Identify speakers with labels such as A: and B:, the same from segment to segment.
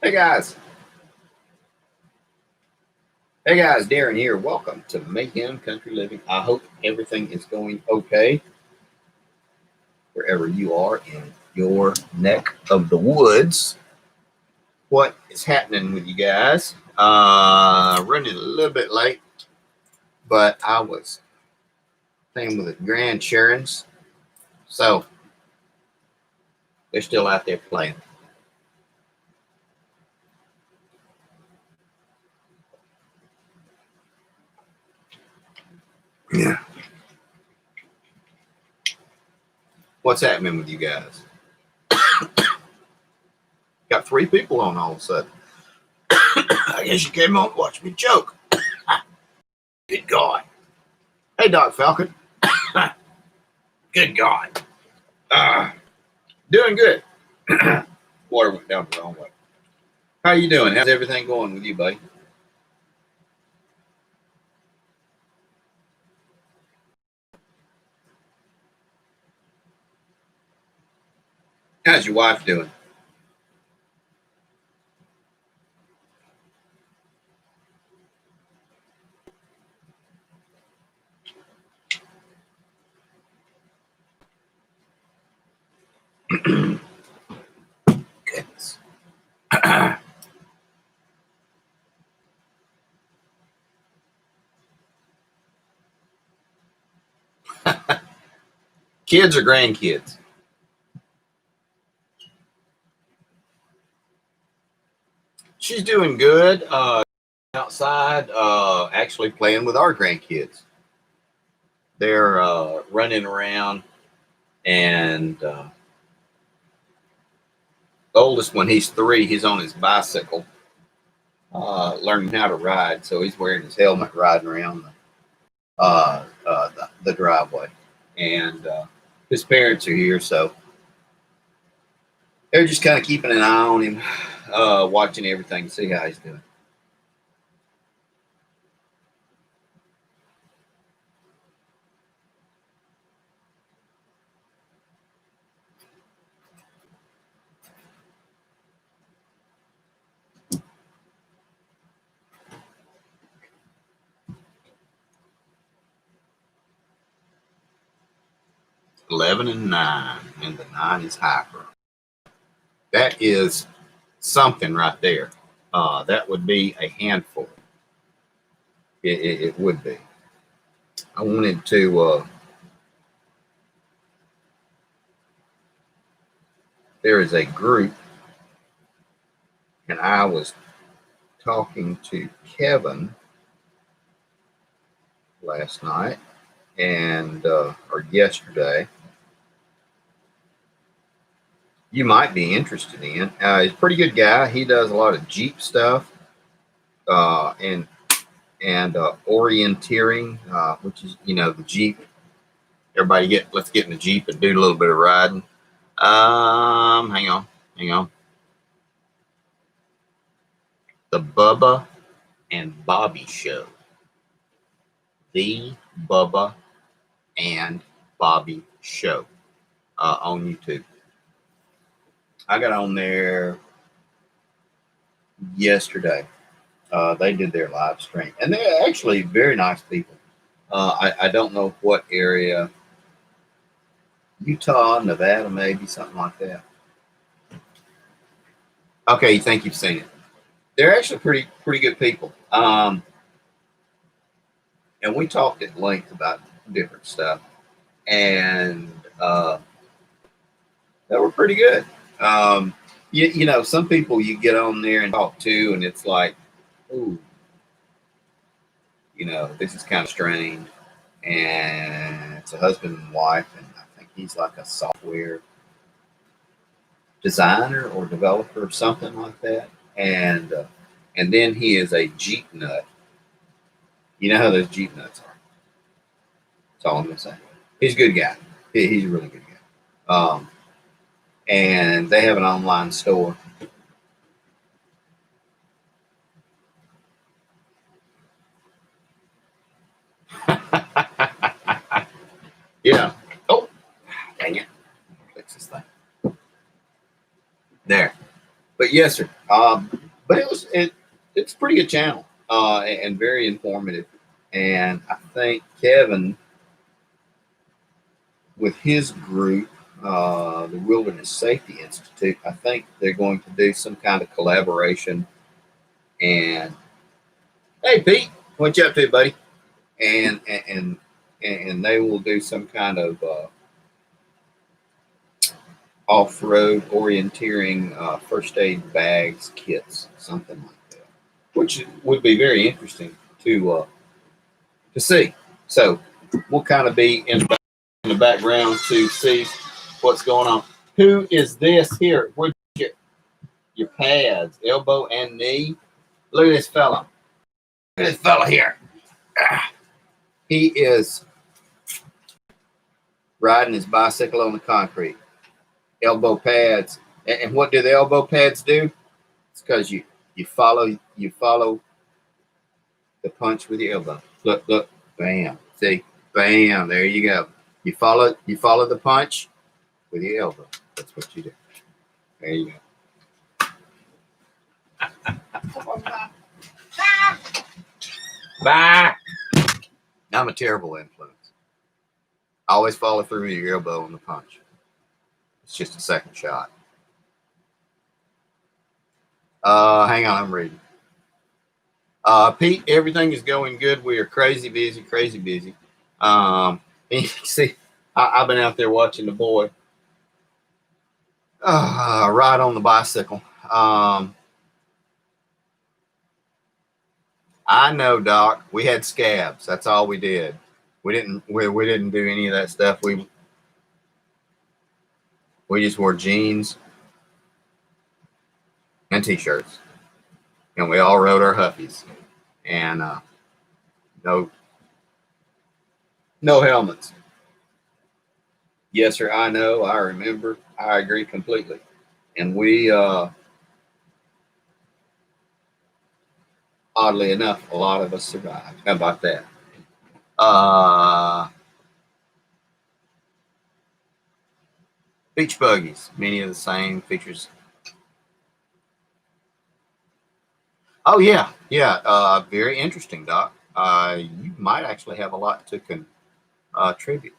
A: Hey guys. Hey guys, Darren here. Welcome to Mayhem Country Living. I hope everything is going okay wherever you are in your neck of the woods. What is happening with you guys? Running a little bit late, but I was playing with the grandchildrens, so they're still out there playing. Yeah. What's happening with you guys? Got 3 people on all of a sudden. I guess you came on to watch me joke. Good God. Hey, Doc Falcon. Good God. Doing good. Water went down the wrong way. How you doing? How's everything going with you, buddy? How's your wife doing? Goodness. Kids or grandkids? She's doing good. Outside, actually playing with our grandkids. They're running around, and the oldest one, he's 3. He's on his bicycle, learning how to ride. So he's wearing his helmet, riding around the driveway. And his parents are here, so they're just kind of keeping an eye on him, watching everything to see how he's doing. $11 and $9, and the 9 is hyper. That is something right there. That would be a handful. It would be. I wanted to. There is a group, and I was talking to Kevin last night and or yesterday. You might be interested in. He's a pretty good guy. He does a lot of Jeep stuff, and orienteering, which is the Jeep. Everybody let's get in the Jeep and do a little bit of riding. Hang on. The Bubba and Bobby Show. The Bubba and Bobby Show on YouTube. I got on there yesterday. They did their live stream, and they're actually very nice people. I don't know what area, Utah, Nevada, maybe something like that. Okay, you think you've seen it? They're actually pretty good people. And we talked at length about different stuff, and they were pretty good. Some people you get on there and talk to, and it's like, ooh, this is kind of strange. And it's a husband and wife, and I think he's like a software designer or developer or something like that. And then he is a Jeep nut. You know how those Jeep nuts are. That's all I'm gonna say. He's a good guy. He's a really good guy. And they have an online store. Yeah. Oh, dang it. Fix this thing. There. But yes, sir. But it's a pretty good channel and very informative. And I think Kevin, with his group, the Wilderness Safety Institute, I think they're going to do some kind of collaboration. And hey, Pete, what you up to, buddy? And they will do some kind of off-road orienteering first aid bags, kits, something like that, which would be very interesting to see. So we'll kind of be in the background to see what's going on. Who is this here? Where'd you get your pads, elbow and knee? Look at this fella. Look at this fella here. He is riding his bicycle on the concrete. Elbow pads. And what do the elbow pads do? It's because you follow the punch with your elbow. Look, bam. See, bam. There you go. You follow the punch with your elbow. That's what you do. There you go. Bye. I'm a terrible influence. I always follow through with your elbow on the punch. It's just a second shot. Hang on, I'm reading. Pete, everything is going good. We are crazy busy. You see, I've been out there watching the boy ride on the bicycle. I know, Doc. We had scabs. That's all we did. We didn't do any of that stuff. We just wore jeans and t-shirts, and we all rode our Huffies, and no helmets. Yes, sir. I know. I remember. I agree completely. And we, oddly enough, a lot of us survived. How about that? Beach buggies, many of the same features. Oh yeah. Very interesting, Doc. You might actually have a lot to contribute.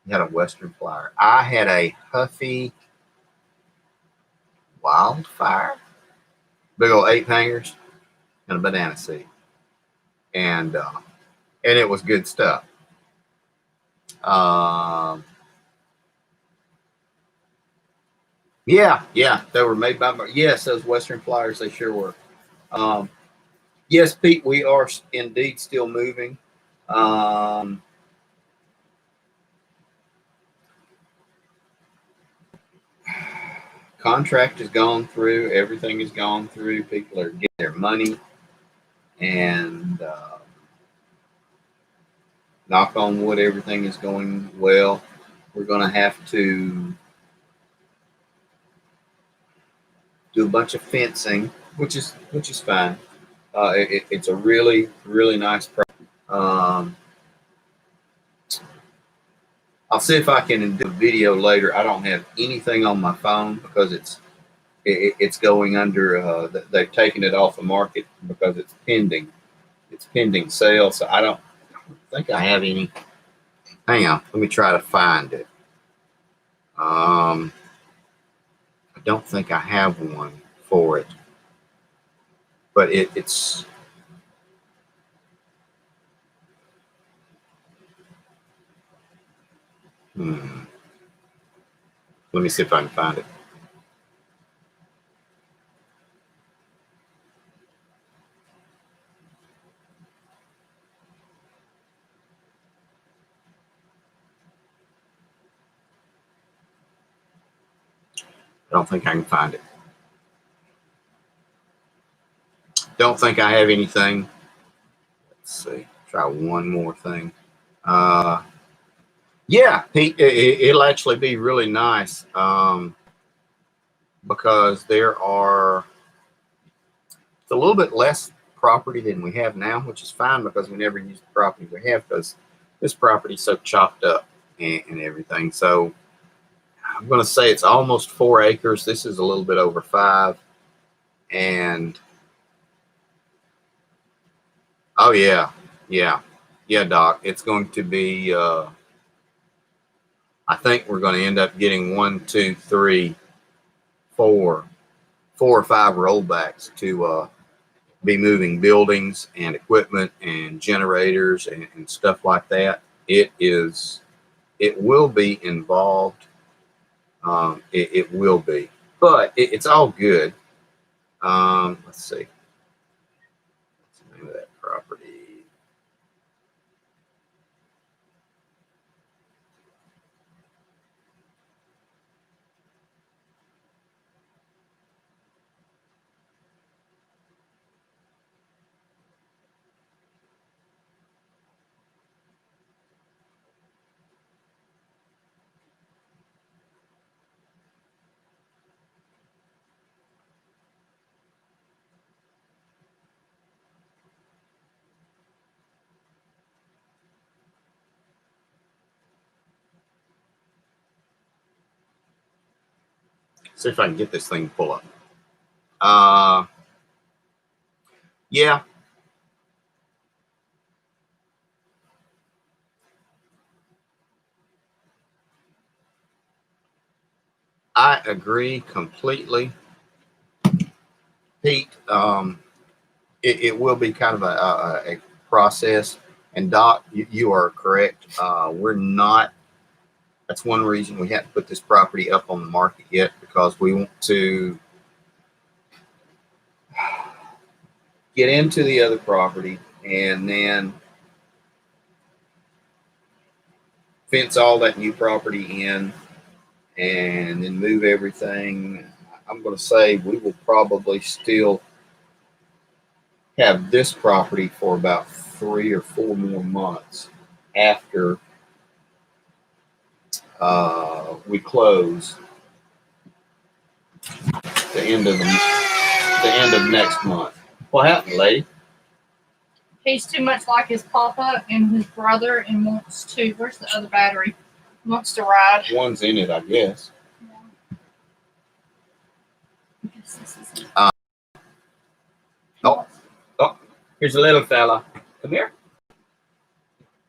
A: You had a Western Flyer. I had a Huffy Wildfire, big old 8 hangers, and a banana seat, and it was good stuff. Yeah, they were made by. Yes, those Western Flyers, they sure were. Yes, Pete, we are indeed still moving. Contract has gone through. Everything has gone through. People are getting their money, and knock on wood, everything is going well. We're going to have to do a bunch of fencing, which is fine. It's a really nice project. I'll see if I can do a video later. I don't have anything on my phone because it's going under. They've taken it off the market because it's pending. It's pending sale, so I don't think I have any. Hang on, let me try to find it. I don't think I have one for it, but it's. Let me see if I can find it. I don't think I can find it. Don't think I have anything. Let's see. Try one more thing. Yeah, it'll actually be really nice because there are it's a little bit less property than we have now, which is fine because we never use the property we have because this property is so chopped up and everything. So I'm going to say it's almost 4 acres. This is a little bit over 5. And oh yeah, Doc. It's going to be. I think we're going to end up getting 1, 2, 3, 4 or 5 rollbacks to be moving buildings and equipment and generators and stuff like that. It will be involved. It will be, but it's all good. Let's see. What's the name of that property? See if I can get this thing to pull up. Yeah. I agree completely, Pete. It will be kind of a process. And Doc, you are correct. We're not. That's one reason we haven't put this property up on the market yet, because we want to get into the other property and then fence all that new property in and then move everything. I'm going to say we will probably still have this property for about 3 or 4 more months after we close the end of next month. What happened, lady?
B: He's too much like his papa and his brother and wants to. Where's the other battery? Wants to ride.
A: One's in it, I guess. Oh, here's a little fella. Come here.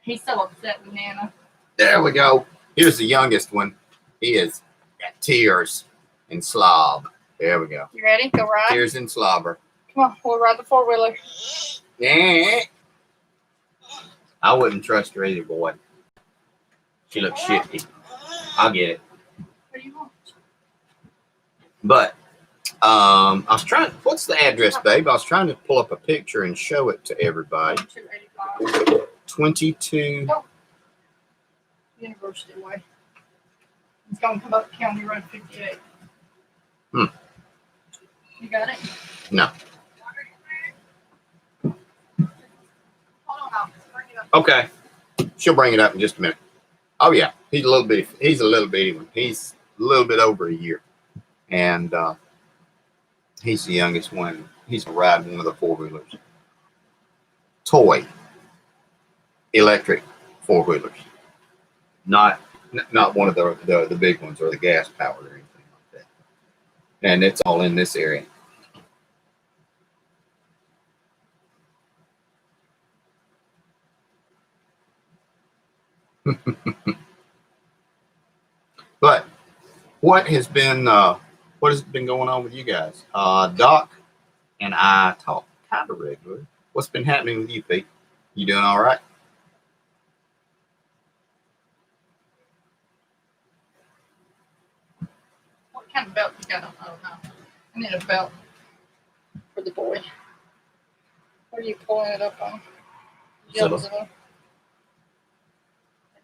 B: He's so upset with Nana.
A: There we go. Here's the youngest one. He is got tears and slob. There we go.
B: You ready? Go ride.
A: Tears and slobber.
B: Come on, we'll ride the 4-wheeler.
A: Yeah. I wouldn't trust her either, boy. She looks shifty. I'll get it.
B: What do you want?
A: But I was trying. What's the address, babe? I was trying to pull up a picture and show it to everybody.
B: 285.
A: 22.
B: University Way. It's going to come up County Road 58. You got it?
A: No.
B: Hold on, I'll bring it up.
A: Okay. She'll bring it up in just a minute. Oh yeah, he's a little bitty one. He's a little bit over a year, and he's the youngest one. He's riding one of the 4-wheelers. Toy electric 4-wheelers. Not one of the big ones or the gas powered or anything like that. And it's all in this area. But what has been going on with you guys? Doc and I talk kind of regularly. What's been happening with you, Pete? You doing all right?
B: What kind of belt you got on? I don't know. I need a belt for the boy. What are you pulling it up on? Zillow.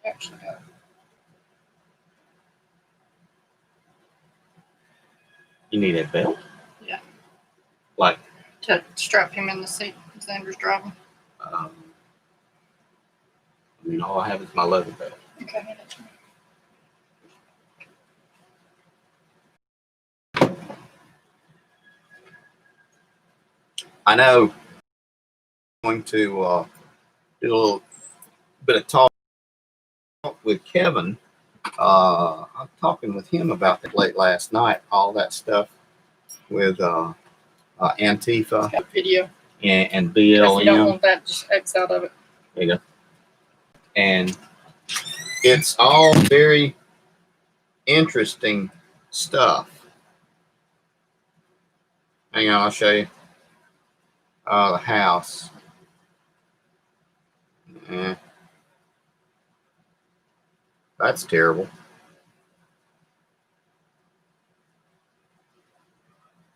B: Actually, no.
A: You need a belt?
B: Yeah.
A: Like?
B: To strap him in the seat as Andrew's driving.
A: I mean, all I have is my leather belt.
B: Okay, hand it to me.
A: I know I'm going to do a little bit of talk with Kevin. I'm talking with him about that late last night, all that stuff with Antifa,
B: Got video.
A: and
B: If you don't
A: BLM.
B: want that, just X out of it.
A: There you go. And it's all very interesting stuff. Hang on, I'll show you. The house. That's terrible.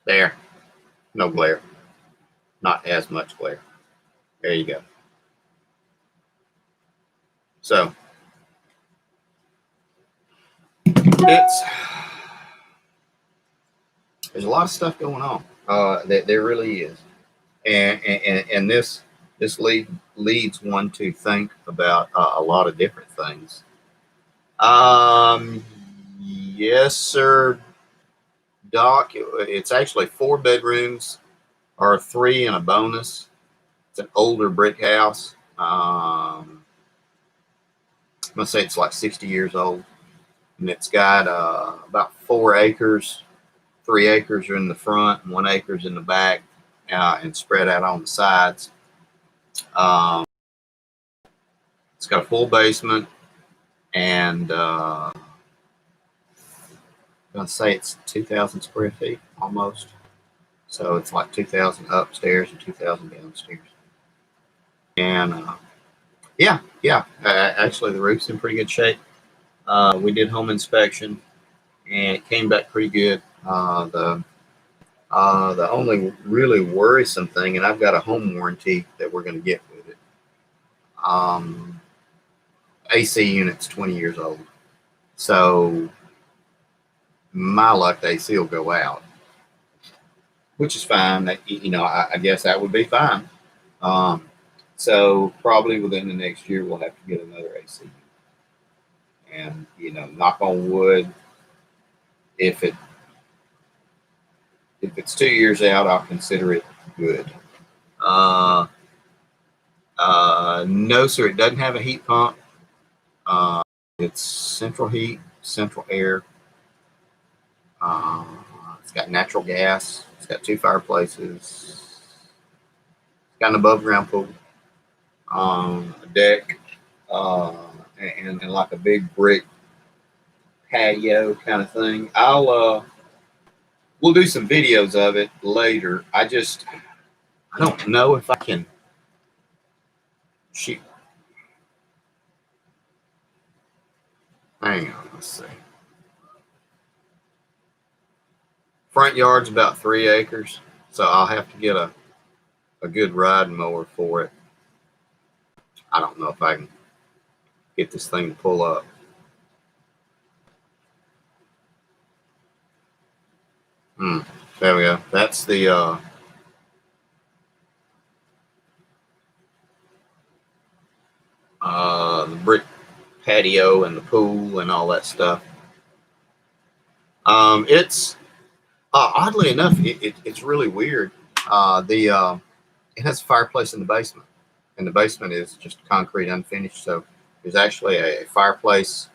A: There. No glare. Not as much glare. There you go. So there's a lot of stuff going on. There really is, and this leads one to think about a lot of different things. Yes, sir, Doc. It's actually 4 bedrooms, or 3 and a bonus. It's an older brick house. I'm gonna say it's like 60 years old, and it's got about 4 acres. 3 acres are in the front, and 1 acre is in the back, and spread out on the sides. It's got a full basement, and I'm gonna say it's 2,000 square feet almost. So it's like 2,000 upstairs and 2,000 downstairs. And yeah. Actually, the roof's in pretty good shape. We did home inspection, and it came back pretty good. The only really worrisome thing, and I've got a home warranty that we're going to get with it. AC unit's 20 years old, so my luck, the AC will go out, which is fine. That, I guess that would be fine. So probably within the next year, we'll have to get another AC unit. And knock on wood, if it's 2 years out, I'll consider it good. No, sir, it doesn't have a heat pump. It's central heat, central air. It's got natural gas. It's got 2 fireplaces. It's got an above ground pool, a deck, and like a big brick patio kind of thing. We'll do some videos of it later. I don't know if I can shoot. Hang on, let's see. Front yard's about 3 acres, so I'll have to get a good riding mower for it. I don't know if I can get this thing to pull up. There we go. That's the brick patio and the pool and all that stuff. It's oddly enough, it's really weird. It has a fireplace in the basement, and the basement is just concrete, unfinished. So there's actually a fireplace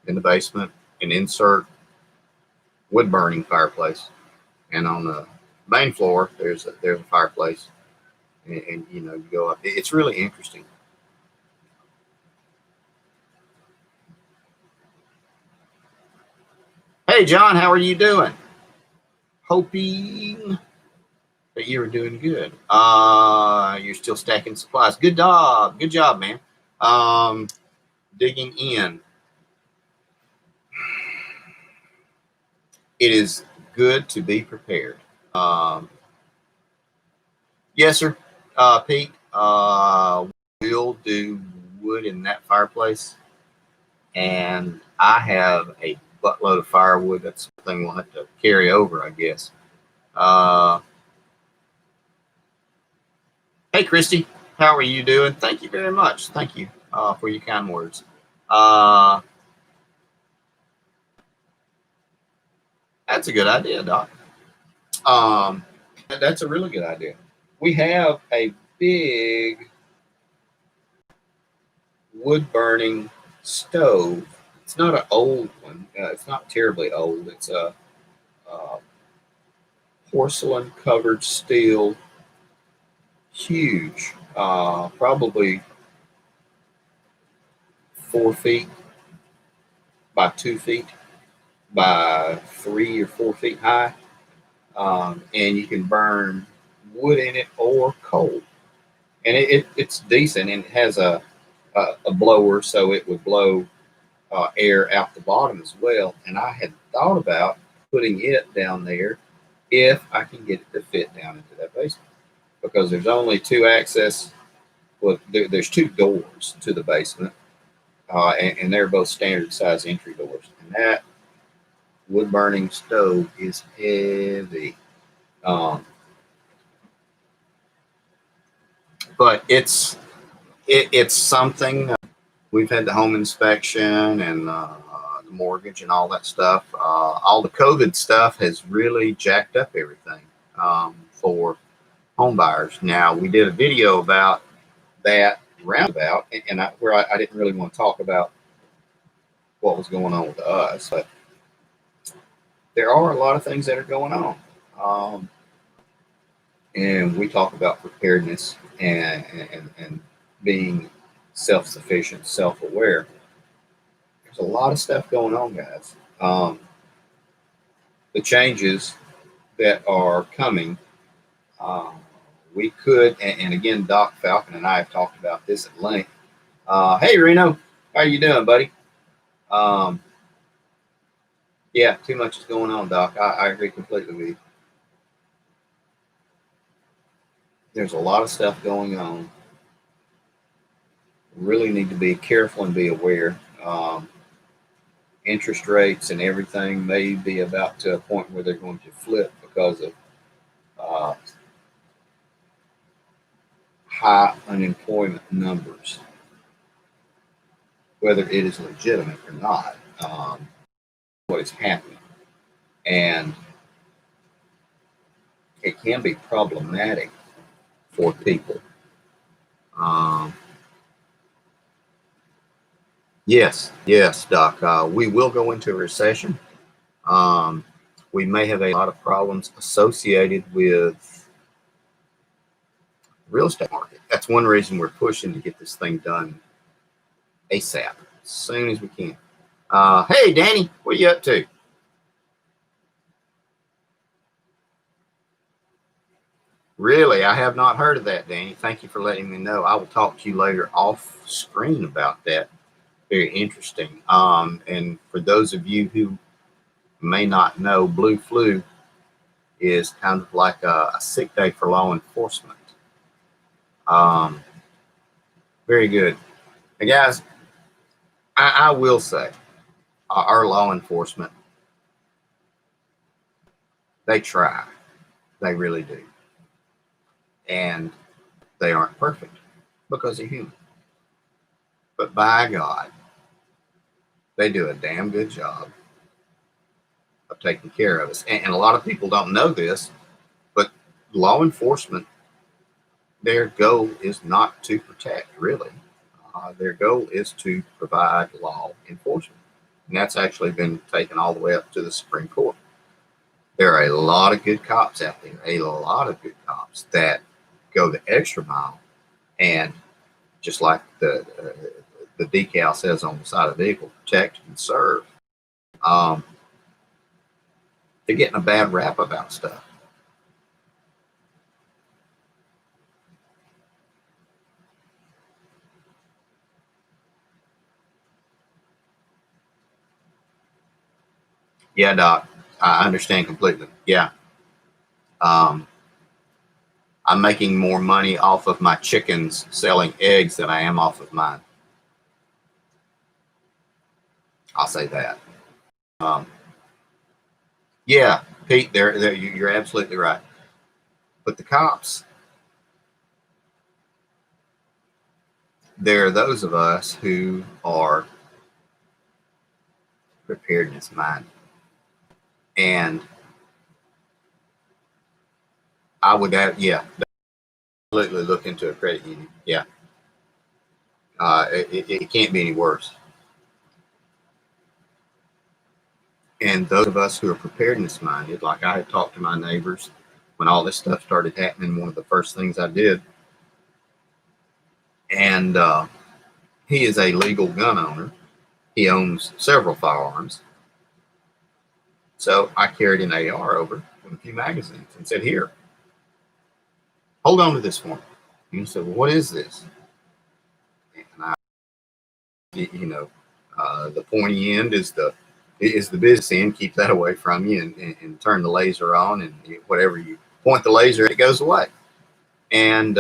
A: in the basement, an insert wood burning fireplace, and on the main floor there's a fireplace, and you go up. It's really interesting. Hey John, how are you doing? Hoping that you were doing good. You're still stacking supplies. Good job, man. Digging in. It is good to be prepared. Yes, sir. Pete, we'll do wood in that fireplace, and I have a buttload of firewood. That's something we'll have to carry over, I guess. Hey, Christy, how are you doing? Thank you very much. Thank you for your kind words. That's a good idea, Doc. That's a really good idea. We have a big wood burning stove. It's not an old one. It's not terribly old. It's porcelain covered steel, huge, probably 4 feet by 2 feet by 3 or 4 feet high. And you can burn wood in it or coal. And it's decent, and it has a blower, so it would blow air out the bottom as well. And I had thought about putting it down there if I can get it to fit down into that basement, because there's only two access. Well, there's two doors to the basement, and they're both standard size entry doors. And that wood burning stove is heavy. Um, but it's something. We've had the home inspection and the mortgage and all that stuff. All the COVID stuff has really jacked up everything for home buyers. Now, we did a video about that roundabout, and I didn't really want to talk about what was going on with us, but there are a lot of things that are going on. And we talk about preparedness and being self-sufficient, self-aware. There's a lot of stuff going on, guys. The changes that are coming, we could, and again, Doc Falcon and I have talked about this at length. Hey, Reno, how you doing, buddy? Yeah, too much is going on, Doc. I agree completely with you. There's a lot of stuff going on. Really need to be careful and be aware. Interest rates and everything may be about to a point where they're going to flip because of high unemployment numbers, whether it is legitimate or not. What is happening, and it can be problematic for people. Yes, Doc. We will go into a recession. We may have a lot of problems associated with the real estate market. That's one reason we're pushing to get this thing done ASAP, as soon as we can. Hey, Danny, what are you up to? Really, I have not heard of that, Danny. Thank you for letting me know. I will talk to you later off screen about that. Very interesting. And for those of you who may not know, Blue Flu is kind of like a sick day for law enforcement. Very good. And guys, I will say, our law enforcement, they try. They really do. And they aren't perfect because they're human. But by God, they do a damn good job of taking care of us. And a lot of people don't know this, but law enforcement, their goal is not to protect, really. Their goal is to provide law enforcement. And that's actually been taken all the way up to the Supreme Court. There are a lot of good cops out there, a lot of good cops that go the extra mile, and just like the decal says on the side of the vehicle, protect and serve. They're getting a bad rap about stuff. Yeah, Doc, I understand completely. Yeah. I'm making more money off of my chickens selling eggs than I am off of mine. I'll say that. Yeah, Pete, you're absolutely right. But the cops, there are those of us who are preparedness minded. And I would have, absolutely look into a credit union. Yeah. It can't be any worse. And those of us who are preparedness minded, like I had talked to my neighbors when all this stuff started happening, one of the first things I did. And he is a legal gun owner. He owns several firearms. So I carried an AR over with a few magazines and said, here, hold on to this for me. And he said, well, what is this? And I, the pointy end is the business end. Keep that away from you, and turn the laser on, and whatever you point the laser, it goes away. And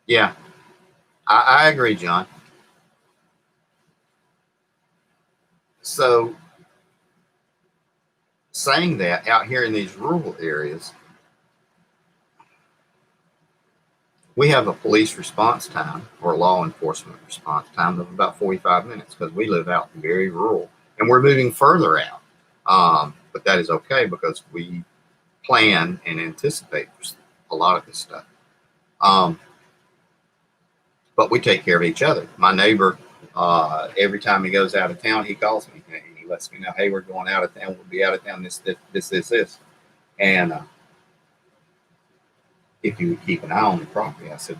A: yeah, I agree, John. So saying that, out here in these rural areas, we have a police response time or law enforcement response time of about 45 minutes because we live out very rural and we're moving further out. But that is okay because we plan and anticipate a lot of this stuff. But we take care of each other. My neighbor, every time he goes out of town, he calls me and he lets me know, hey, we're going out of town. We'll be out of town this. And if you would keep an eye on the property, I said,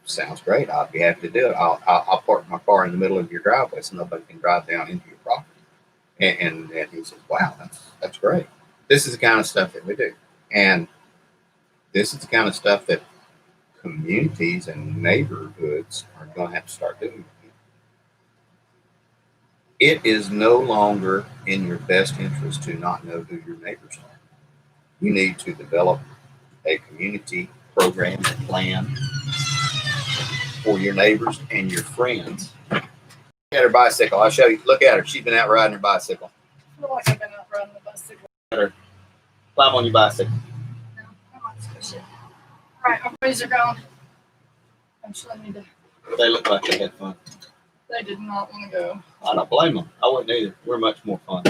A: sounds great. I'll be happy to do it. I'll park my car in the middle of your driveway so nobody can drive down into your property. And he says, wow, that's great. This is the kind of stuff that we do. And this is the kind of stuff that communities and neighborhoods are going to have to start doing. It is no longer in your best interest to not know who your neighbors are. You need to develop a community program and plan for your neighbors and your friends. Look at her bicycle. I'll show you. Look at her. She's been out riding her bicycle.
B: I feel like I've been out riding the bicycle.
A: Climb on your bicycle.
B: No, I might squish it. All right, our boys are gone. I'm sure I need to.
A: They look like they had fun.
B: They did not want to go.
A: I don't blame them. I wouldn't either. We're much more fun.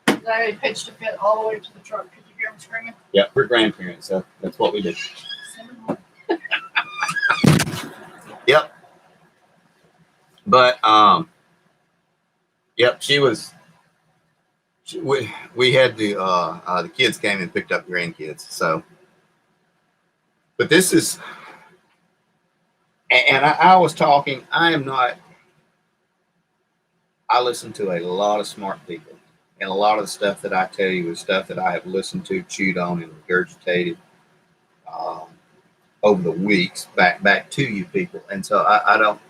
B: They pitched a fit all the way to the truck. Could you hear them screaming?
A: Yeah, we're grandparents, so that's what we do. Yep. But yep, we had the kids came and picked up grandkids. So, but this is, and I was talking. I listen to a lot of smart people, and a lot of the stuff that I tell you is stuff that I have listened to, chewed on, and regurgitated over the weeks back to you people. And so I don't.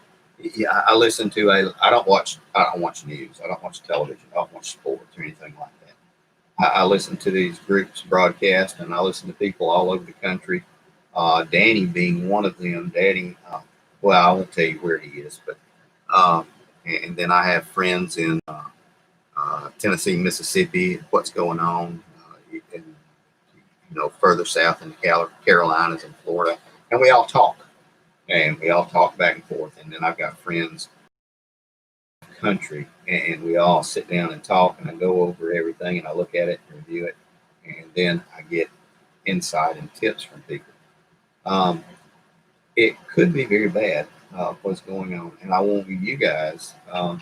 A: Yeah, I listen to I don't watch news. I don't watch television. I don't watch sports or anything like that. I listen to these groups broadcast, and I listen to people all over the country. Danny being one of them. Danny, well, I won't tell you where he is, but and then I have friends in Tennessee, Mississippi. What's going on? Further south in the Carolinas and Florida, and we all talk. And we all talk back and forth. And then I've got friends in the country, and we all sit down and talk, and I go over everything, and I look at it and review it. And then I get insight and tips from people. It could be very bad, what's going on. And I want you guys to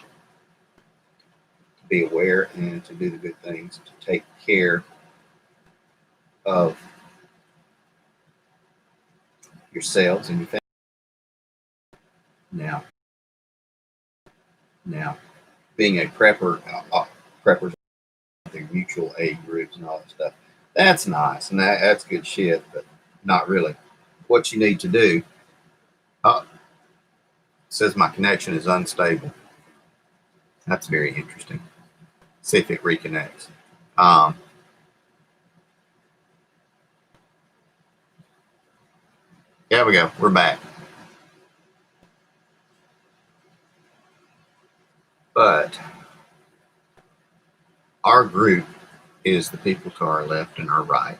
A: be aware and to do the good things, to take care of yourselves and your family. Now, being a prepper, preppers, the mutual aid groups and all that stuff, that's nice and that's good shit, but not really. What you need to do, says my connection is unstable. That's very interesting. See if it reconnects. There we go. We're back. But our group is the people to our left and our right,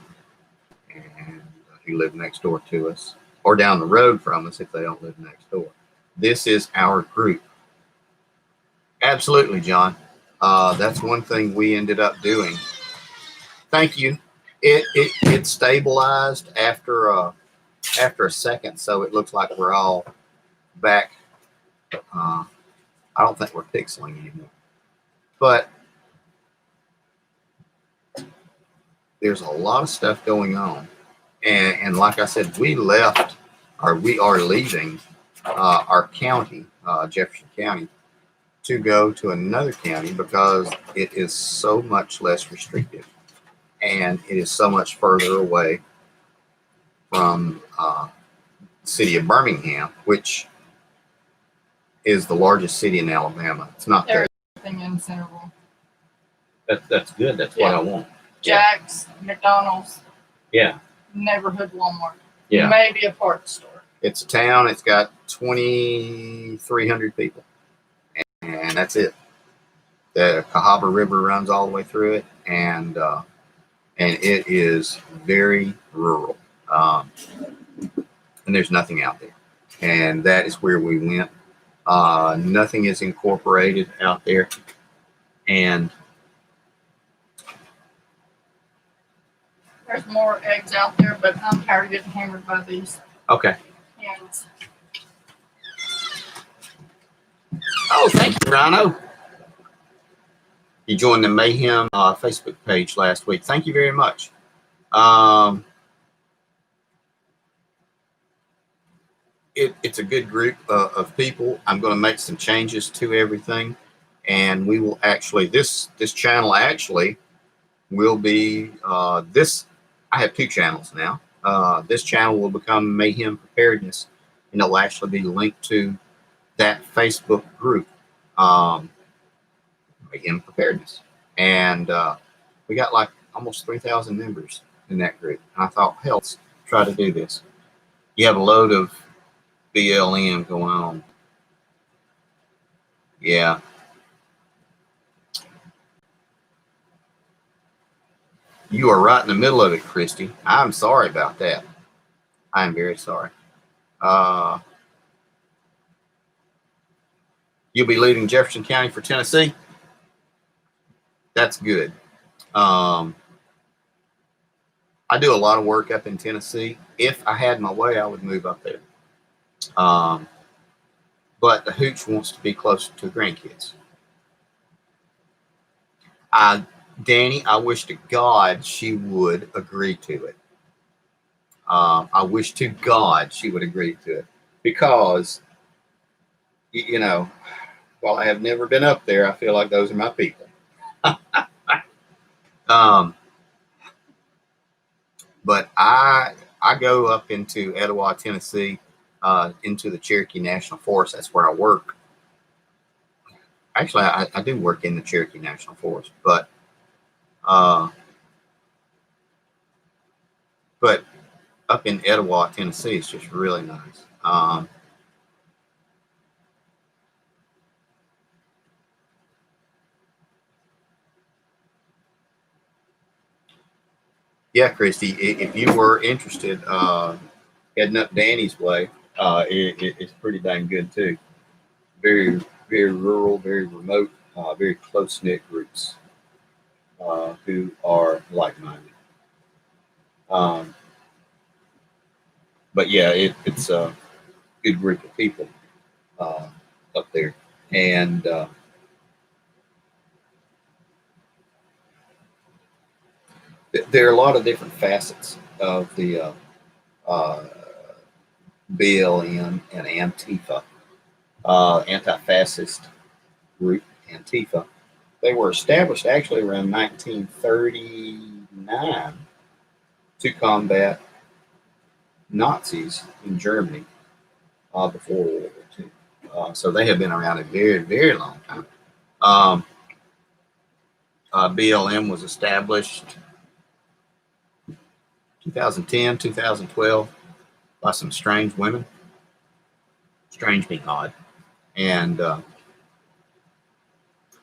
A: and who live next door to us or down the road from us if they don't live next door. This is our group. Absolutely, John. That's one thing we ended up doing. Thank you. It stabilized after a second, so it looks like we're all back. I don't think we're pixeling anymore. But there's a lot of stuff going on. And like I said, we left, or we are leaving our county, Jefferson County, to go to another county because it is so much less restrictive and it is so much further away from the city of Birmingham, which is the largest city in Alabama. It's not there.
B: Everything in Centerville.
A: That's good. That's what I want.
B: Jack's, McDonald's,
A: Yeah.
B: neighborhood Walmart.
A: Yeah.
B: Maybe a parts store.
A: It's a town. It's got 2,300 people, and that's it. The Cahaba River runs all the way through it, and it is very rural. And there's nothing out there, and that is where we went. Nothing is incorporated out there, and
B: there's more eggs out there, but I'm tired of getting hammered by these
A: okay.
B: hens.
A: Oh, thank you, Rhino. You joined the Mayhem Facebook page last week. Thank you very much. It's a good group of people. I'm going to make some changes to everything, and we will actually this channel actually will be this. I have 2 channels now. This channel will become Mayhem Preparedness, and it'll actually be linked to that Facebook group, Mayhem Preparedness, and we got like almost 3,000 members in that group. And I thought, hell, let's try to do this. You have a load of BLM going on. Yeah. You are right in the middle of it, Christy. I'm sorry about that. I am very sorry. You'll be leaving Jefferson County for Tennessee? That's good. I do a lot of work up in Tennessee. If I had my way, I would move up there. But the hooch wants to be closer to grandkids. Danny, I wish to God she would agree to it. I wish to God she would agree to it, because, you know, while I have never been up there, I feel like those are my people. But I go up into Etowah, Tennessee, into the Cherokee National Forest. That's where I work. Actually, I do work in the Cherokee National Forest, but up in Etowah, Tennessee, it's just really nice. Yeah, Christy, if you were interested, heading up Danny's way, it's pretty dang good too. Very, very rural, very remote, very close-knit groups who are like-minded. But yeah, it's a good group of people up there, and there are a lot of different facets of the BLM and Antifa, anti-fascist group Antifa. They were established actually around 1939 to combat Nazis in Germany before World War II. So they have been around a very, very long time. BLM was established 2010, 2012 by some strange women. Strange being odd. And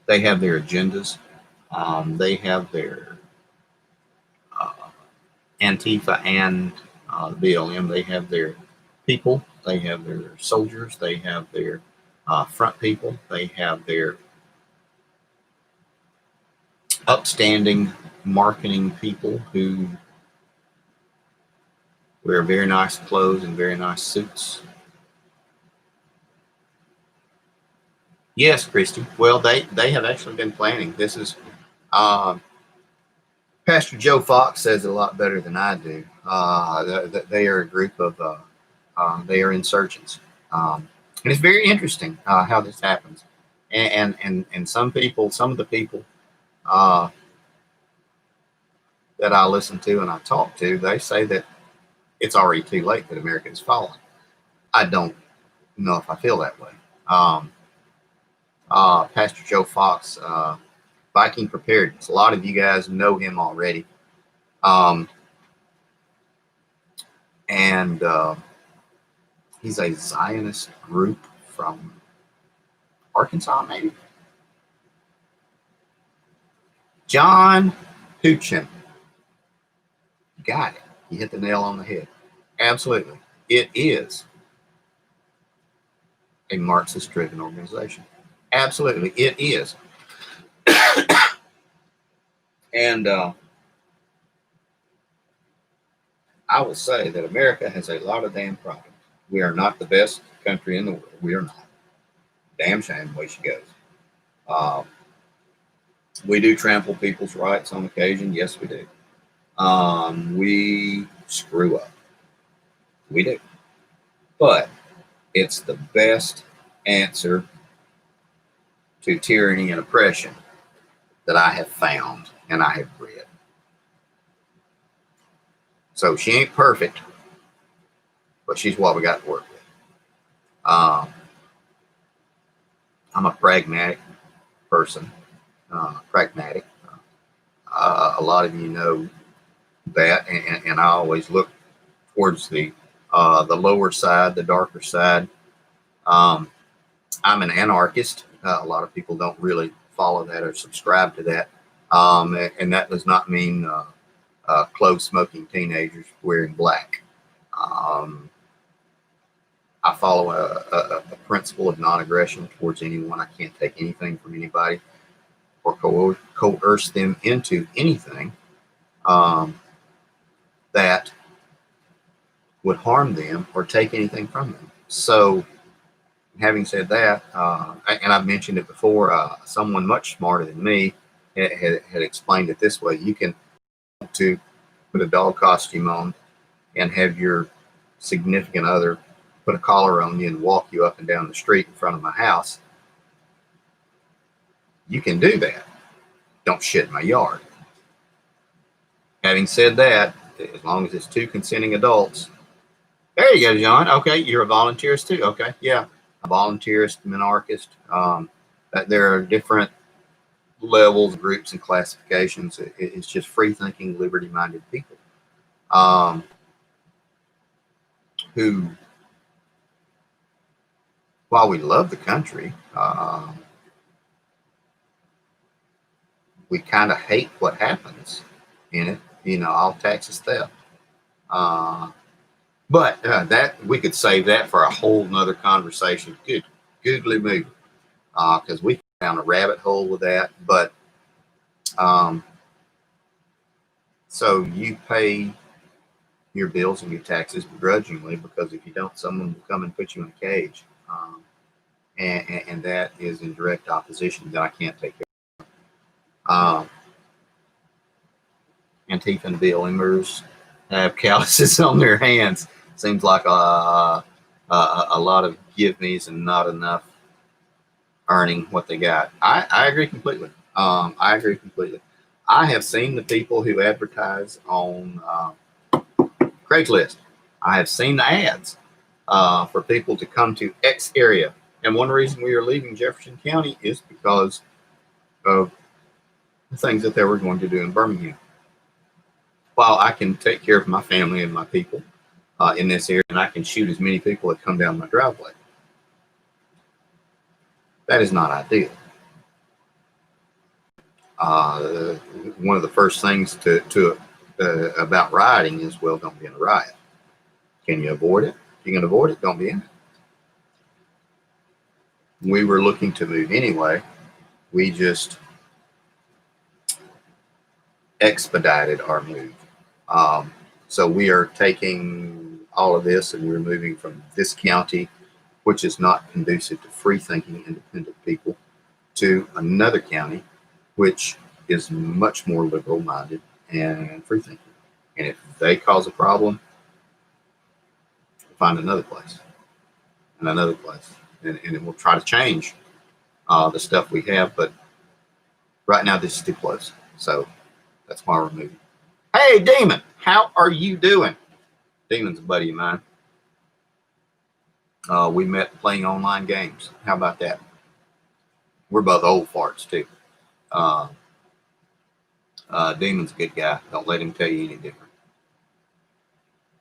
A: they have their agendas. They have their Antifa and BLM. They have their people. They have their soldiers. They have their front people. They have their upstanding marketing people who wear very nice clothes and very nice suits. Yes, Christy. Well, they have actually been planning. This is Pastor Joe Fox says it a lot better than I do. They are a group of they are insurgents, and it's very interesting how this happens. And some people, some of the people uh, that I listen to and I talk to, they say that it's already too late that America is falling. I don't know if I feel that way. Um, Pastor Joe Fox, Viking Preparedness. A lot of you guys know him already. Um, and he's a Zionist group from Arkansas, maybe. John Huchin. Got it. You hit the nail on the head. Absolutely. It is a Marxist driven organization. Absolutely. It is. And I will say that America has a lot of damn problems. We are not the best country in the world. We are not. Damn shame the way she goes. We do trample people's rights on occasion. Yes, we do. We screw up. We do. But it's the best answer to tyranny and oppression that I have found and I have read. So she ain't perfect, but she's what we got to work with. I'm a pragmatic person. Pragmatic. A lot of you know that, and I always look towards the lower side, the darker side. I'm an anarchist. A lot of people don't really follow that or subscribe to that, and that does not mean clove-smoking teenagers wearing black. I follow a principle of non-aggression towards anyone. I can't take anything from anybody or coerce them into anything that would harm them or take anything from them. So, having said that, and I've mentioned it before, someone much smarter than me had explained it this way: you can to put a dog costume on and have your significant other put a collar on you and walk you up and down the street in front of my house. You can do that. Don't shit in my yard. Having said that, as long as it's two consenting adults. There you go, John. Okay, you're a volunteerist too. Okay, yeah, a volunteerist, minarchist. There are different levels, groups, and classifications. It's just free-thinking, liberty-minded people who, while we love the country, we kind of hate what happens in it. You know, all taxes theft. But that we could save that for a whole nother conversation. Good, googly moo, because we found a rabbit hole with that. But so you pay your bills and your taxes begrudgingly, because if you don't, someone will come and put you in a cage, and that is in direct opposition that I can't take care of. Antifa and BLMers have calluses on their hands. Seems like a lot of give me's and not enough earning what they got. I agree completely. I agree completely. I have seen the people who advertise on Craigslist. I have seen the ads for people to come to X area. And one reason we are leaving Jefferson County is because of the things that they were going to do in Birmingham. While I can take care of my family and my people in this area, and I can shoot as many people that come down my driveway, that is not ideal. One of the first things to about rioting is, well, don't be in a riot. Can you avoid it? If you can avoid it, don't be in it. We were looking to move anyway. We just expedited our move. So we are taking all of this and we're moving from this county, which is not conducive to free thinking, independent people, to another county, which is much more liberal minded and free thinking. And if they cause a problem, find another place and another place, and we'll try to change the stuff we have. But right now, this is too close. So that's why we're moving. Hey, Demon, how are you doing? Demon's a buddy of mine. We met playing online games. How about that? We're both old farts, too. Demon's a good guy. Don't let him tell you any different.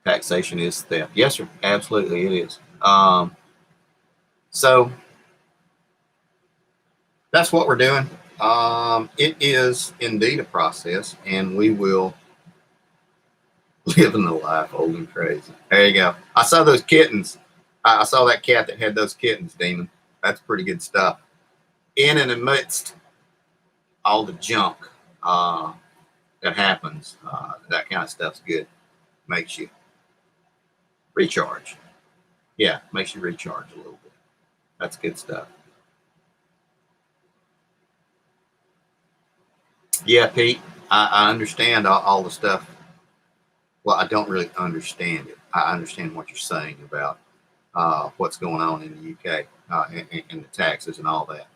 A: Taxation is theft. Yes, sir. Absolutely, it is. So that's what we're doing. It is indeed a process, and we will living the life old and crazy. There you go. I saw those kittens. I saw that cat that had those kittens, Demon. That's pretty good stuff. In and amidst all the junk that happens, that kind of stuff's good. Makes you recharge. Yeah, makes you recharge a little bit. That's good stuff. Yeah, Pete, I understand all the stuff. Well, I don't really understand it. I understand what you're saying about what's going on in the UK and the taxes and all that.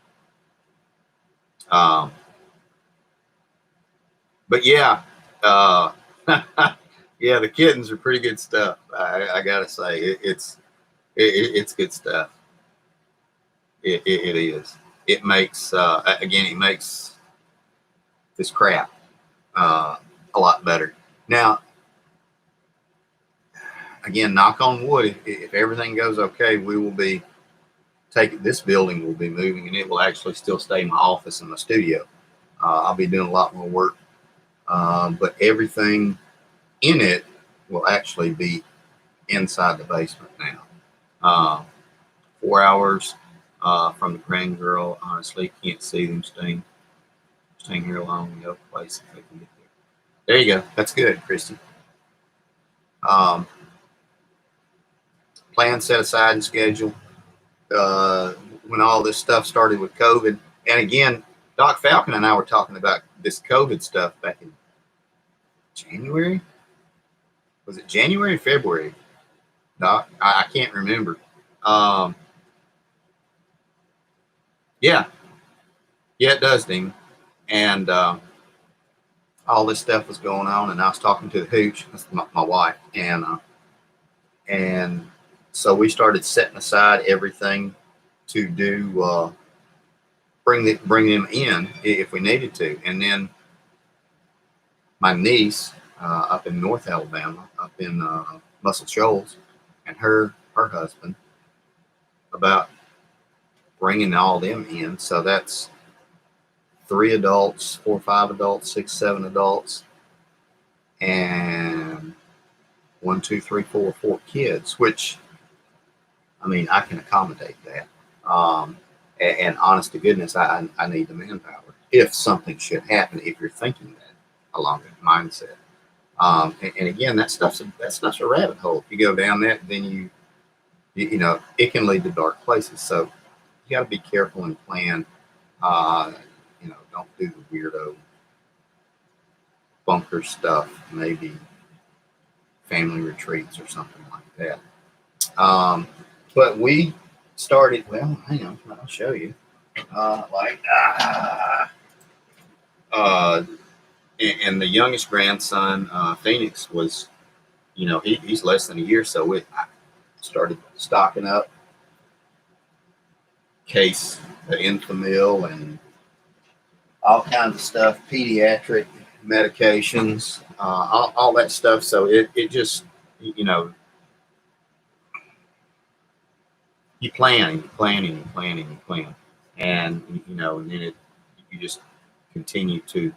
A: But yeah, yeah, the kittens are pretty good stuff. I gotta say, it's good stuff. It is. It makes again, it makes this crap a lot better. Now, again, knock on wood, if everything goes okay, we will be taking this building will be moving, and it will actually still stay my office and my studio. I'll be doing a lot more work, but everything in it will actually be inside the basement now. 4 hours from the Grand Girl. Honestly, can't see them staying here long in the other place if they can get there. There you go. That's good, Christy. Plan set aside and schedule. When all this stuff started with COVID, and again, Doc Falcon and I were talking about this COVID stuff back in January. Was it January or February, Doc? I can't remember. Yeah, it does, Dean. And all this stuff was going on, and I was talking to the hooch, that's my wife, and so we started setting aside everything to do, bring them in if we needed to. And then my niece up in North Alabama, up in Muscle Shoals, and her husband, about bringing all them in. So that's 3 adults, 4 or 5 adults, 6, 7 adults, and 1, 2, 3, 4 kids, which, I mean, I can accommodate that. And honest to goodness, I need the manpower if something should happen, if you're thinking that along that mindset. And again, that stuff's a rabbit hole. If you go down that, then you know, it can lead to dark places. So you got to be careful and plan. You know, don't do the weirdo bunker stuff, maybe family retreats or something like that. But we started, well, hang on, I'll show you. And the youngest grandson, Phoenix, was, you know, he's less than a year, so I started stocking up case of Enfamil and all kinds of stuff, pediatric medications, all that stuff. So it just, you know, you plan and you plan and you plan and you plan, and you know, and then you just continue to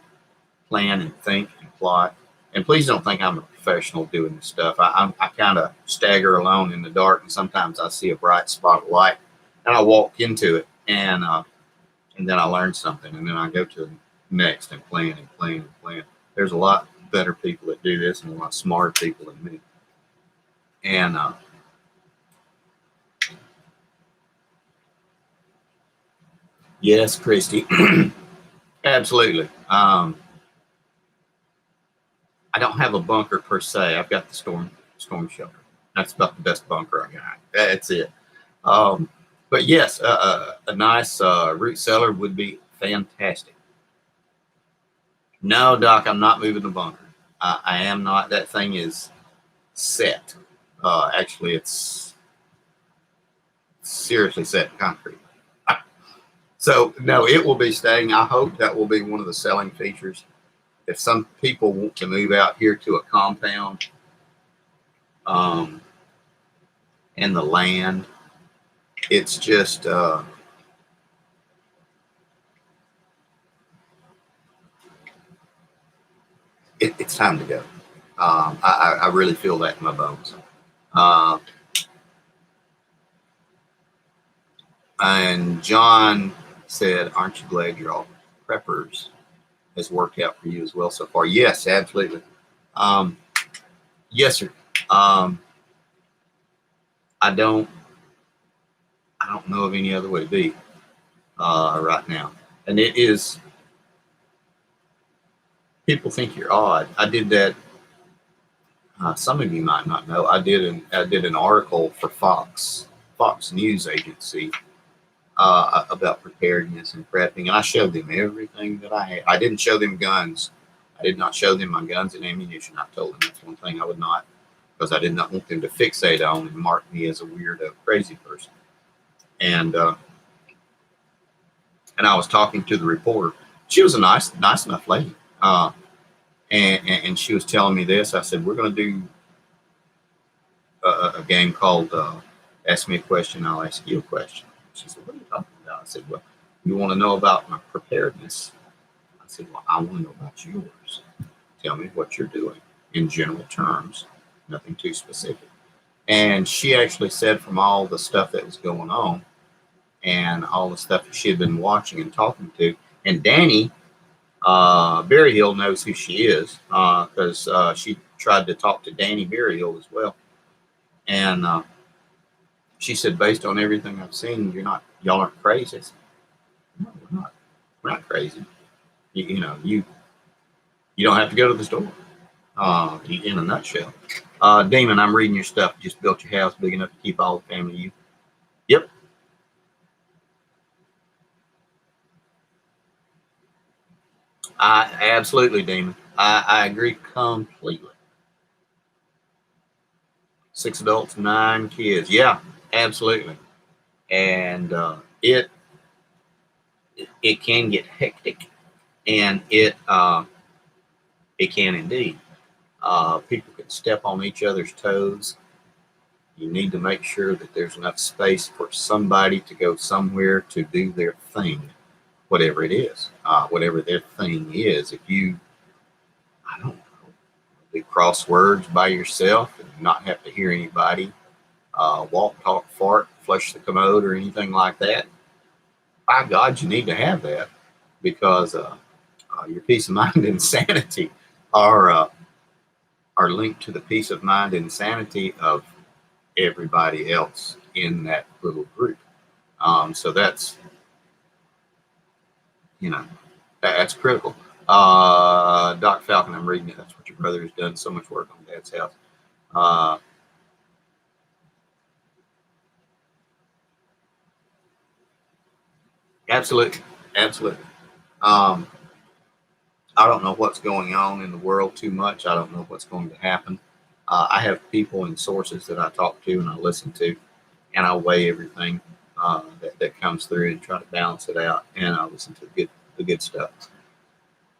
A: plan and think and plot. And please don't think I'm a professional doing this stuff. I kind of stagger along in the dark, and sometimes I see a bright spot of light, and I walk into it, and then I learn something, and then I go to the next and plan and plan and plan. There's a lot better people that do this, and a lot smarter people than me. And yes, Christy, absolutely. I don't have a bunker per se. I've got the storm shelter. That's about the best bunker I got. That's it. Um, but yes, a nice root cellar would be fantastic. No, Doc, I'm not moving the bunker. I am not. That thing is set. Actually, it's seriously set in concrete. So no, it will be staying. I hope that will be one of the selling features. If some people want to move out here to a compound, and the land, it's just it's time to go. I really feel that in my bones. Uh, and John said, "Aren't you glad your all preppers has worked out for you as well so far?" Yes, absolutely. Um, yes, sir. Um, I don't know of any other way to be right now, and it is. People think you're odd. I did that. Some of you might not know. I did an article for Fox News Agency about preparedness and prepping, and I showed them everything that I had. I didn't show them guns. I did not show them my guns and ammunition. I told them that's one thing I would not, because I did not want them to fixate on and mark me as a weirdo, crazy person. And I was talking to the reporter. She was a nice enough lady, and she was telling me this. I said, "We're going to do a game called Ask Me a Question, I'll Ask You a Question." She said, "What are you talking about?" I said, "Well, you want to know about my preparedness?" I said, "Well, I want to know about yours. Tell me what you're doing in general terms, nothing too specific." And she actually said, from all the stuff that was going on and all the stuff that she had been watching and talking to, and Danny Berryhill knows who she is, because she tried to talk to Danny Berryhill as well. And she said, based on everything I've seen, y'all aren't crazy. I said, "No, we're not crazy. You don't have to go to the store." In a nutshell. Damon, I'm reading your stuff. Just built your house big enough to keep all the family. You. Yep. Absolutely, Damon. I agree completely. 6 adults, 9 kids. Yeah, absolutely. And it can get hectic, and it can indeed. People can step on each other's toes. You need to make sure that there's enough space for somebody to go somewhere to do their thing, whatever it is, whatever their thing is. If you, I don't know, do crosswords by yourself and not have to hear anybody, walk, talk, fart, flush the commode, or anything like that, by God, you need to have that, because your peace of mind and sanity are linked to the peace of mind and sanity of everybody else in that little group. So that's, that's critical. Doc Falcon, I'm reading it. That's what your brother has done. So much work on Dad's house. Absolutely. Absolutely. I don't know what's going on in the world too much. I don't know what's going to happen. I have people and sources that I talk to and I listen to, and I weigh everything that comes through and try to balance it out. And I listen to the good stuff.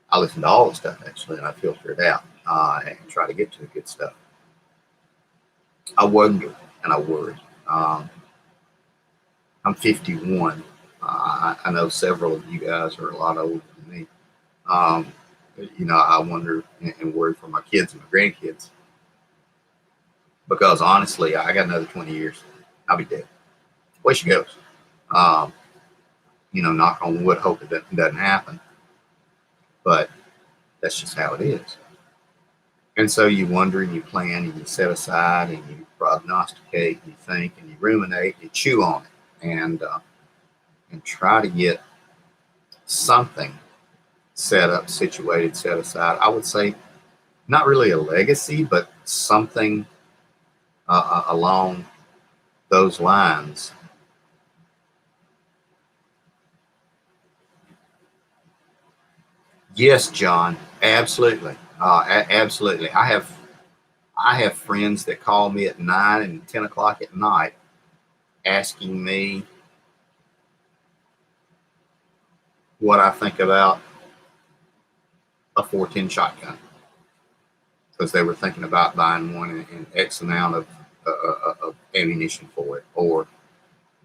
A: I listen to all the stuff, actually, and I filter it out and try to get to the good stuff. I wonder and I worry. I'm 51. I know several of you guys are a lot older than me. I wonder and worry for my kids and my grandkids, because honestly, I got another 20 years. I'll be dead. Way she goes. Knock on wood, hope it doesn't happen. But that's just how it is. And so you wonder and you plan and you set aside and you prognosticate and you think and you ruminate and you chew on it and try to get something set up, situated, set aside. I would say not really a legacy, but something along those lines. Yes, John, absolutely, absolutely. I have friends that call me at 9 and 10 o'clock at night asking me what I think about a 410 shotgun because they were thinking about buying one and X amount of ammunition for it. Or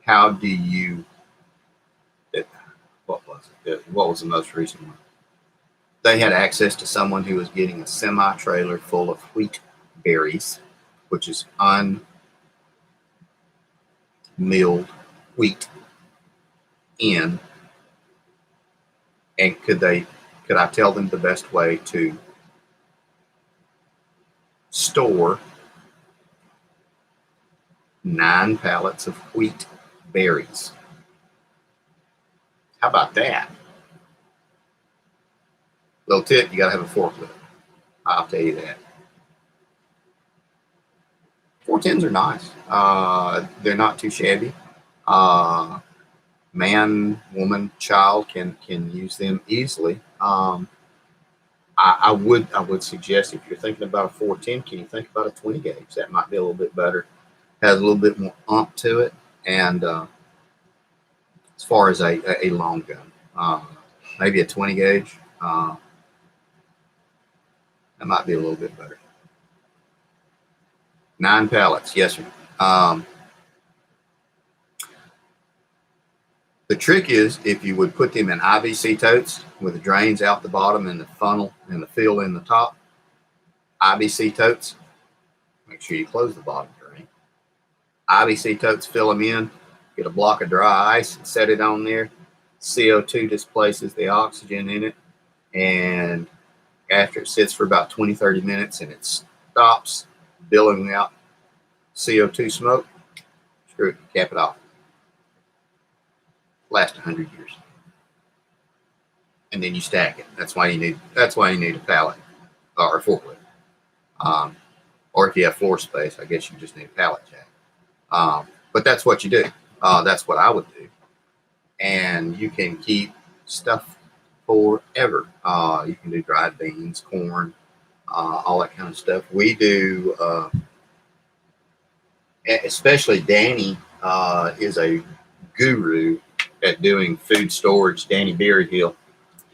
A: how do you? What was it? What was the most recent one? They had access to someone who was getting a semi trailer full of wheat berries, which is unmilled wheat, in, and could I tell them the best way to store 9 pallets of wheat berries? How about that? Little tip, you got to have a forklift. I'll tell you that. 410s are nice. They're not too shabby. Man, woman, child can use them easily. I would suggest if you're thinking about a 410, can you think about a 20 gauge? That might be a little bit better. Has a little bit more ump to it, and as far as a long gun, maybe a 20 gauge. That might be a little bit better. 9 pallets, yes, sir. The trick is if you would put them in IBC totes with the drains out the bottom and the funnel and the fill in the top. IBC totes, make sure you close the bottom drain. IBC totes, fill them in, get a block of dry ice and set it on there. CO2 displaces the oxygen in it, and after it sits for about 20-30 minutes and it stops billowing out CO2 smoke, screw it, cap it off. Last 100 years, and then you stack it. That's why you need a pallet or a forklift. Or if you have floor space, I guess you just need a pallet jack. But that's what you do. That's what I would do, and you can keep stuff forever. You can do dried beans, corn, all that kind of stuff. We do, especially Danny is a guru at doing food storage. Danny Berryhill.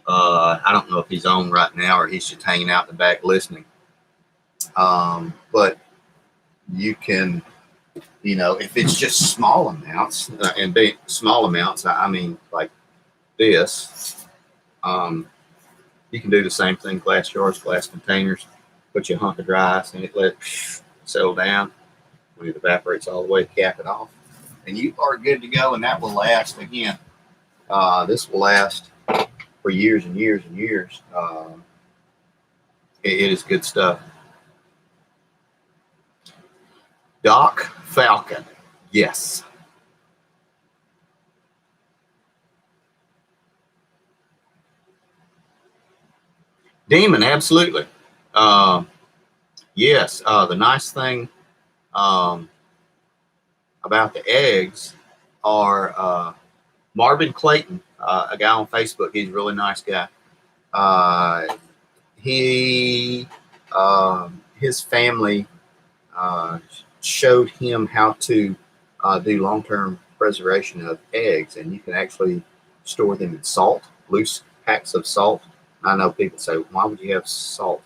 A: I don't know if he's on right now or he's just hanging out in the back listening. But you can, if it's just small amounts, and big small amounts, I mean like this, you can do the same thing. Glass jars, glass containers. Put you a hunk of dry ice in it, let it settle down. When it evaporates all the way, cap it off, and you are good to go. And that will last again. This will last for years and years and years. It is good stuff. Doc Falcon, yes. Demon, absolutely. Yes. The nice thing about the eggs are Marvin Clayton, a guy on Facebook. He's a really nice guy. His family showed him how to do long-term preservation of eggs, and you can actually store them in salt, loose packs of salt. I know people say, why would you have salt?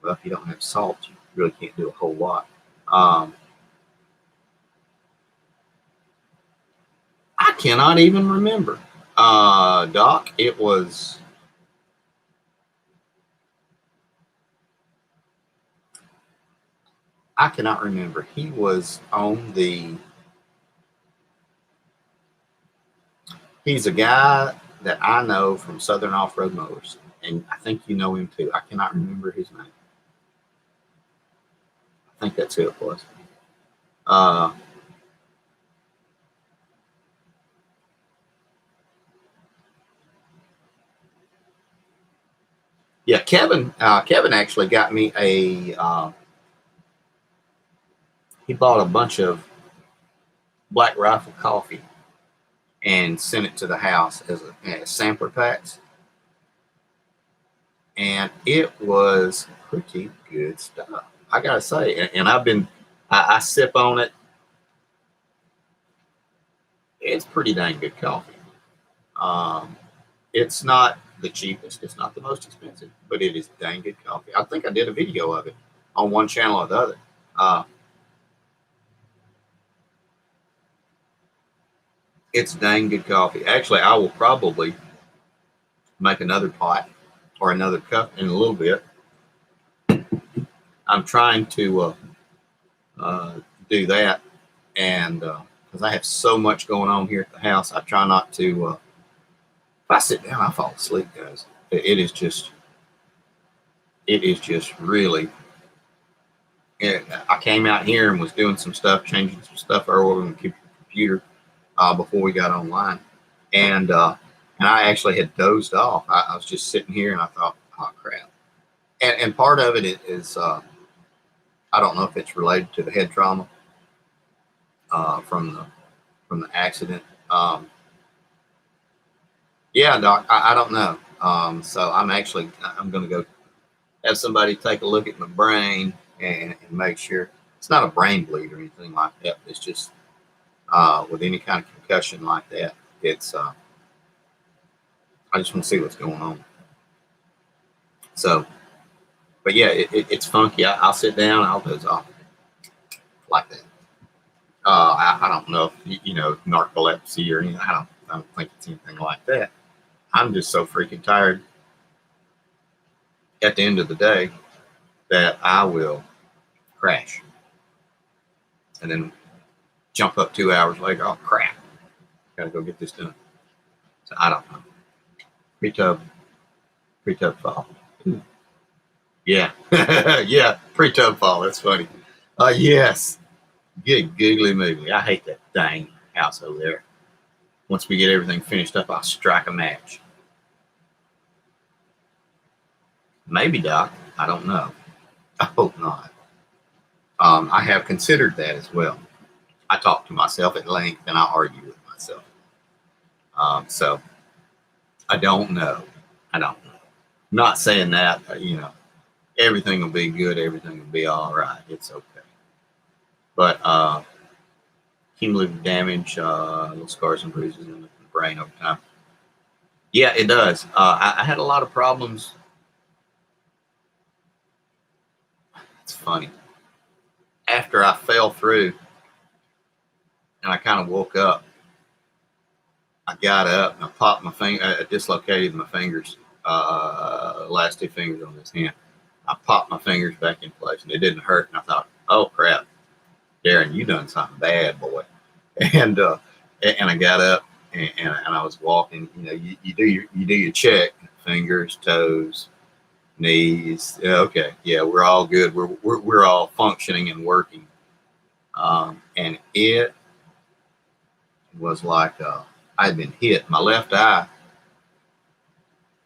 A: Well, if you don't have salt, you really can't do a whole lot. I cannot even remember. Doc, it was... I cannot remember. He was on the... He's a guy that I know from Southern Off-Road Motors, and I think you know him too. I cannot remember his name. I think that's who it was. Yeah, Kevin. Kevin actually got me a. He bought a bunch of Black Rifle coffee and sent it to the house as sampler packs, and it was pretty good stuff. I gotta say, and I sip on it. It's pretty dang good coffee. Um, it's not the cheapest, it's not the most expensive, but it is dang good coffee. I think I did a video of it on one channel or the other. Uh, it's dang good coffee. Actually, I will probably make another pot or another cup in a little bit. I'm trying to uh, do that, and because I have so much going on here at the house, I try not to. If I sit down, I fall asleep, guys. It is just really. I came out here and was doing some stuff, changing some stuff over on the computer before we got online, and I actually had dozed off. I was just sitting here and I thought, oh crap. And part of it is I don't know if it's related to the head trauma from the accident. Yeah, doc, I don't know. So I'm going to go have somebody take a look at my brain and make sure it's not a brain bleed or anything like that. It's just with any kind of concussion like that. It's I just want to see what's going on. So, but yeah, it's funky. I'll sit down, I'll doze off like that. I don't know if you know narcolepsy or anything. I don't think it's anything like that. I'm just so freaking tired at the end of the day that I will crash and then jump up 2 hours later. Oh crap! Gotta go get this done. So I don't know. Pre-tub fall. Ooh. Yeah, yeah, pre-tub fall. That's funny. Yes. Good googly moogly. I hate that dang house over there. Once we get everything finished up, I'll strike a match. Maybe, Doc. I don't know. I hope not. I have considered that as well. I talk to myself at length and I argue with myself. So I don't know. I don't know. I'm not saying that, everything will be good. Everything will be all right. It's okay. But cumulative damage, little scars and bruises in the brain over time. Yeah, it does. I had a lot of problems. It's funny. After I fell through and I kind of woke up, I got up and I popped my finger. I dislocated my fingers, last two fingers on this hand. I popped my fingers back in place and it didn't hurt. And I thought, oh crap, Darren, you done something bad, boy. And I got up and I was walking. You do your check, fingers, toes, knees. Yeah, okay, yeah, we're all good. We're all functioning and working. And it was like I'd been hit. My left eye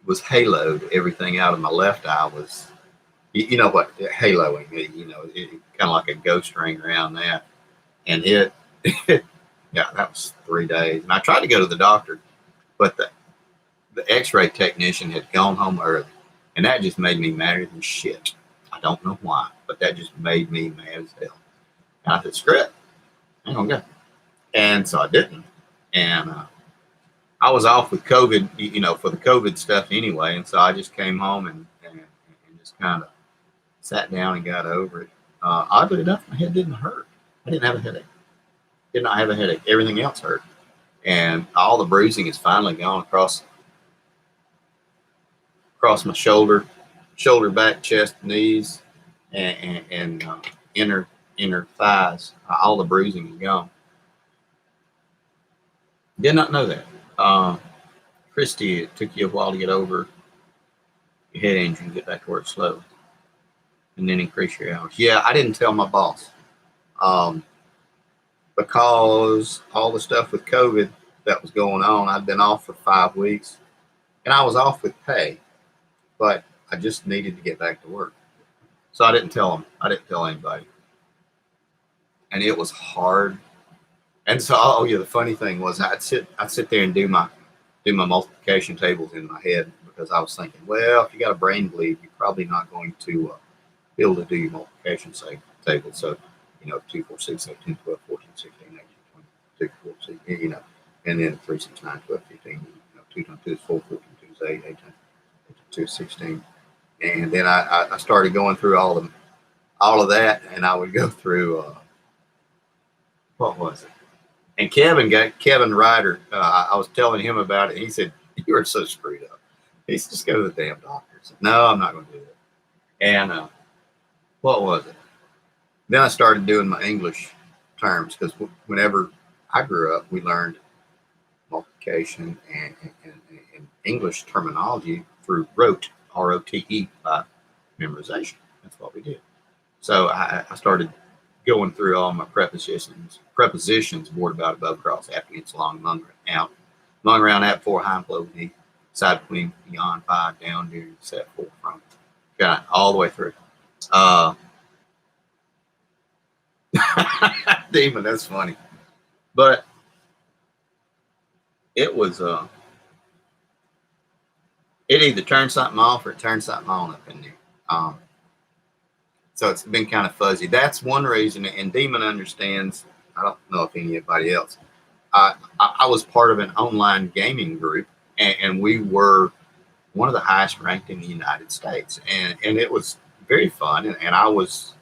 A: was haloed. Everything out of my left eye was, you know what, haloing. It kind of like a ghost ring around that. And it yeah, that was 3 days. And I tried to go to the doctor, but the x-ray technician had gone home early. And that just made me madder than shit. I don't know why, but that just made me mad as hell. And I said, screw it. I ain't gonna go. And so I didn't. And I was off with COVID, for the COVID stuff anyway. And so I just came home and just kind of sat down and got over it. Oddly enough, my head didn't hurt. I didn't have a headache. Did not have a headache. Everything else hurt. And all the bruising is finally gone across my shoulder, back, chest, knees, and inner thighs. All the bruising is gone. Did not know that. Christy, it took you a while to get over your head injury and get back to work slowly, and then increase your hours. Yeah, I didn't tell my boss because all the stuff with COVID that was going on. I'd been off for 5 weeks, and I was off with pay, but I just needed to get back to work. So I didn't tell them. I didn't tell anybody. And it was hard. And so, oh yeah, the funny thing was I'd sit there and do my multiplication tables in my head because I was thinking, well, if you got a brain bleed, you're probably not going to be able to do your multiplication table. So, 2, 4, 6, 18, 12, 14, 16, 18, 20, 2, 4, 6, and then 3, 6, 9, 12, 15, 2 times 2 is 4, 14, 2 is 8, 8 times 2 is 16. And then I started going through all of that, and I would go through, what was it? And Kevin Ryder, I was telling him about it. He said, "You are so screwed up." He said, "Just go to the damn doctor." I said, "No, I'm not going to do that." And what was it? Then I started doing my English terms because whenever I grew up, we learned multiplication and English terminology through ROTE, ROTE, by memorization. That's what we did. So I started going through all my prepositions, board, about, above, across, after, against, along, among, out, among, around, at, for, behind, below, beneath, side, between, beyond, by, down, near, set, for, from, got all the way through. Demon, that's funny. But it was it either turned something off or it turned something on up in there. So it's been kind of fuzzy. That's one reason, and Demon understands. I don't know if anybody else. I was part of an online gaming group, and we were one of the highest ranked in the United States, and it was very fun, and I was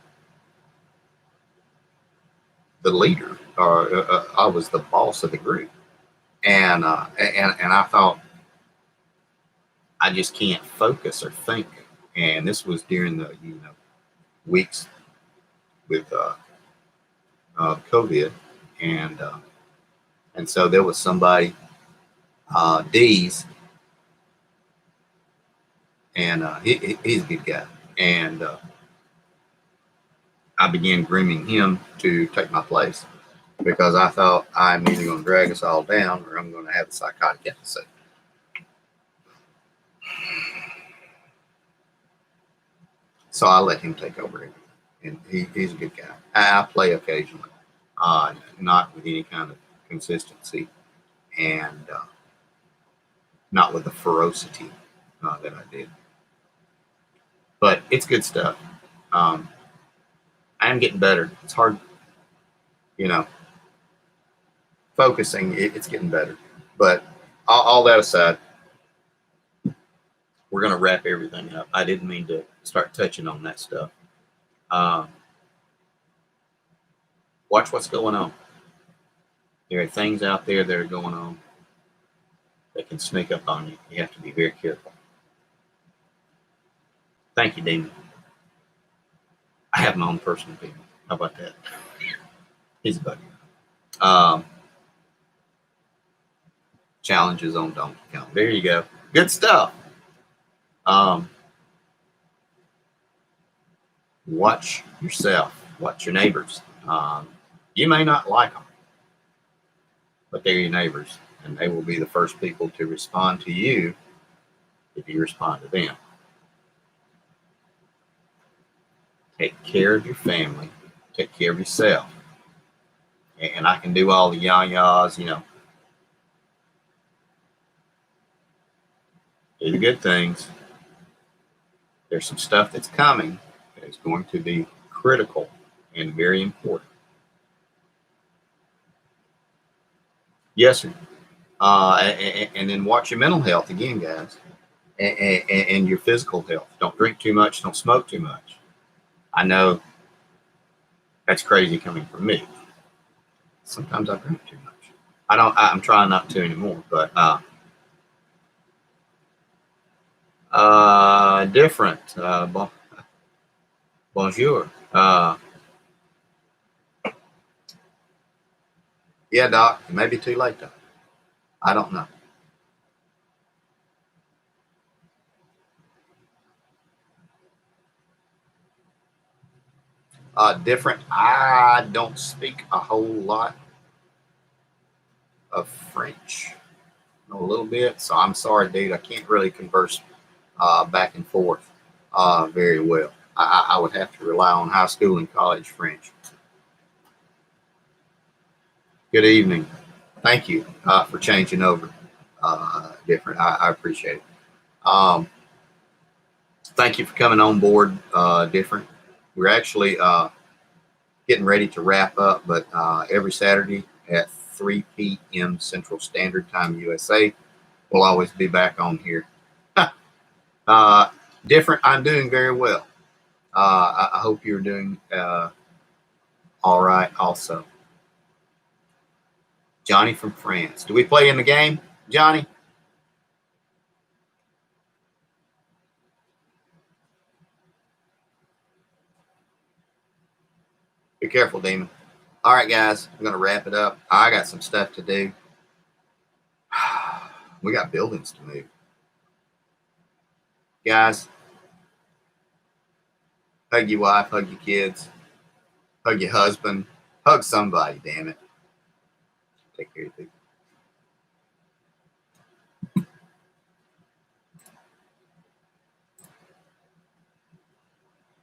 A: the leader, or I was the boss of the group, and I thought I just can't focus or think, and this was during the weeks with COVID, and so there was somebody, D's, and he's a good guy, and I began grooming him to take my place because I thought I'm either going to drag us all down or I'm going to have a psychotic episode. So I let him take over everything, and he's a good guy. I play occasionally, not with any kind of consistency, and not with the ferocity that I did. But it's good stuff. I am getting better. It's hard, focusing. It's getting better. But all that aside, we're going to wrap everything up. I didn't mean to start touching on that stuff. Watch what's going on. There are things out there that are going on that can sneak up on you. You have to be very careful. Thank you, Damon. I have my own personal opinion. How about that? He's a buddy. Challenges on Donkey Kong. There you go. Good stuff. Watch yourself. Watch your neighbors. You may not like them, but they're your neighbors, and they will be the first people to respond to you if you respond to them. Take care of your family. Take care of yourself. And I can do all the yah-yahs, do the good things. There's some stuff that's coming that is going to be critical and very important. Yes, sir. And then watch your mental health again, guys, and your physical health. Don't drink too much. Don't smoke too much. I know that's crazy coming from me. Sometimes I drink too much. I'm trying not to anymore, but different. Bonjour. Yeah, Doc, it may be too late, though. I don't know. Different. I don't speak a whole lot of French. I know a little bit, so I'm sorry, dude. I can't really converse back and forth. very well. I would have to rely on high school and college French. Good evening. Thank you for changing over. Different. I appreciate it. Thank you for coming on board. Different. We're actually getting ready to wrap up, but every Saturday at 3 p.m. Central Standard Time, USA, we'll always be back on here. Different. I'm doing very well. I hope you're doing all right also. Johnny from France. Do we play in the game, Johnny? Be careful, Demon. All right, guys, I'm going to wrap it up. I got some stuff to do. We got buildings to move. Guys, hug your wife, hug your kids, hug your husband, hug somebody, damn it. Take care of you.